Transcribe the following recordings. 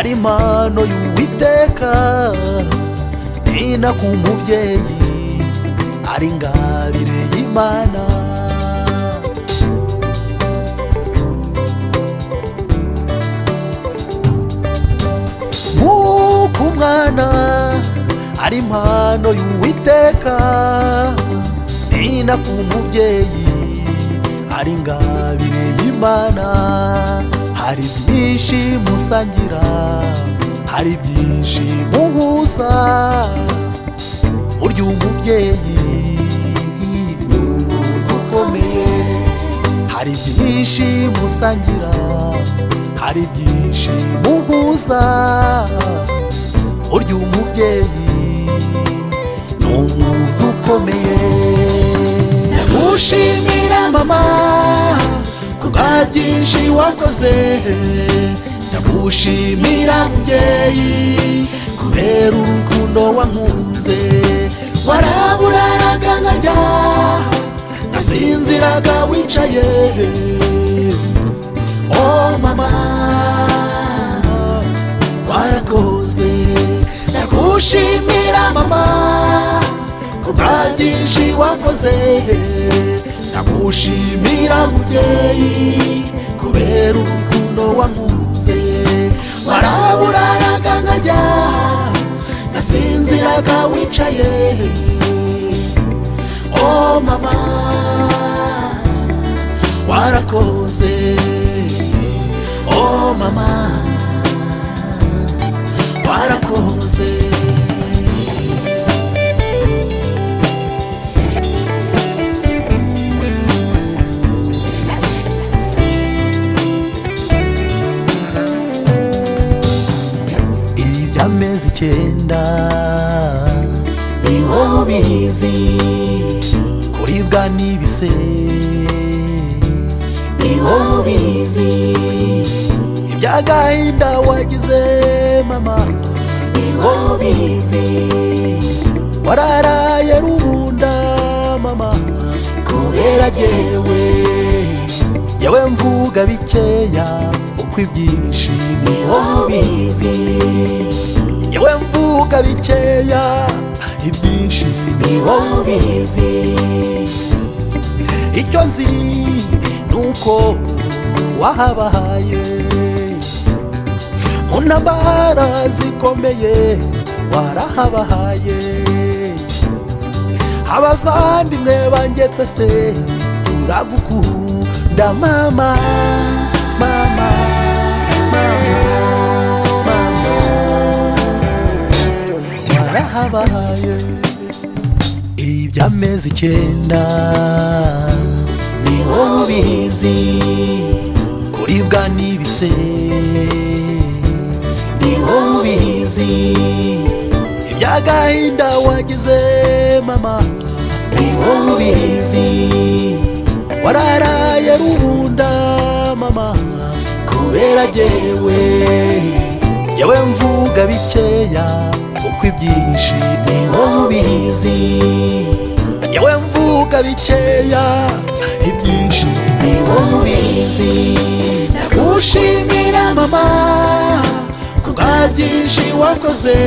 ari impano y'Uwiteka, nina ku mubyeyi ari ingabire y'Imana. Nk'uko umwana ari impano y'Uwiteka, nina ku mubyeyi ari ingabire y'Imana. Hari byinshi musangira, hari byinshi muhuza, burya umubyeyi ni umuntu ukomeye. Hari byinshi musangira, hari byinshi muhuza, burya umubyeyi ni umuntu ukomeye. Ndagushimira mama kubwa byinshi wakoze, ndagushimira mubyeyi kubera urukundo wankunze. Waraburaraga nkarya, nasinziraga wicaye. Oh mama warakoze. Ndagushimira mama kubwa byinshi wakoze, ndagushimira mubyeyi kubera urukundo wankunze. Waraburaraga nkarya, nasinziraga wicaye. Oh mama warakoze. Oh mama warakoze. Amezi 9 ni wowe ubizi, kuribwa n'ibise ni wowe ubizi, iby'agahinda wagize mama ni wowe ubizi. Wararaye rubunda mama kubera jyewe mvuga bikeya uko ibyinshi ni wowe ubizi. Jyewe mvuga bikeya ibyinshi ni wowe ubizi. Icyo nzi nuko wahabahaye mu ntambara zikomeye, warahabahaye. Abavandimwe banjye twese turagukunda mama, mama, mama, mama. Warahabahaye iby'amezi 9 ni wowe ubizi, kuribwa n'ibise ni wowe ubizi, iby'agahinda wagize mama ni wowe ubizi. Wararaye rubunda mama kubera jyewe mvuga bikeya uko ibyinshi ni wowe ubizi. Jyewe mvuga bikeya ibyinshi ni wowe ubizi. Ndagushimira mama kubwa byinshi wakoze,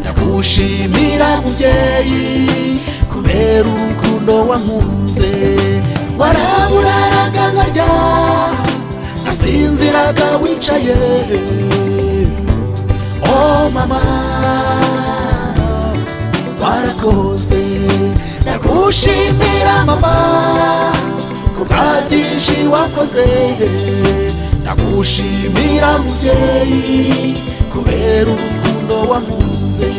ndagushimira mubyeyi kubera urukundo wankunze. Waraburaraga nkarya, nasinziraga wicaye. Oh mama warakoze. Ndagushimira mama kubwa byinshi wakoze, ndagushimira mubyeyi kubera urukundo wankunze.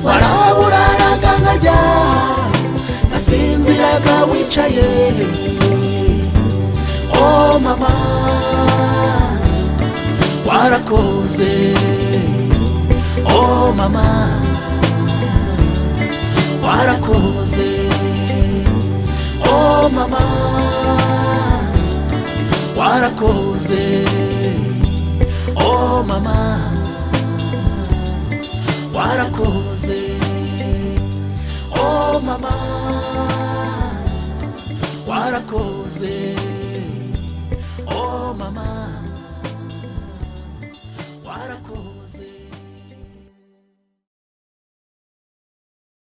Waraburaraga nkarya, nasinziraga wicaye. Oh mama warakoze. Oh mama warakoze. Oh mama warakoze. Oh mama warakoze. Oh mama warakoze. Oh mama warakoze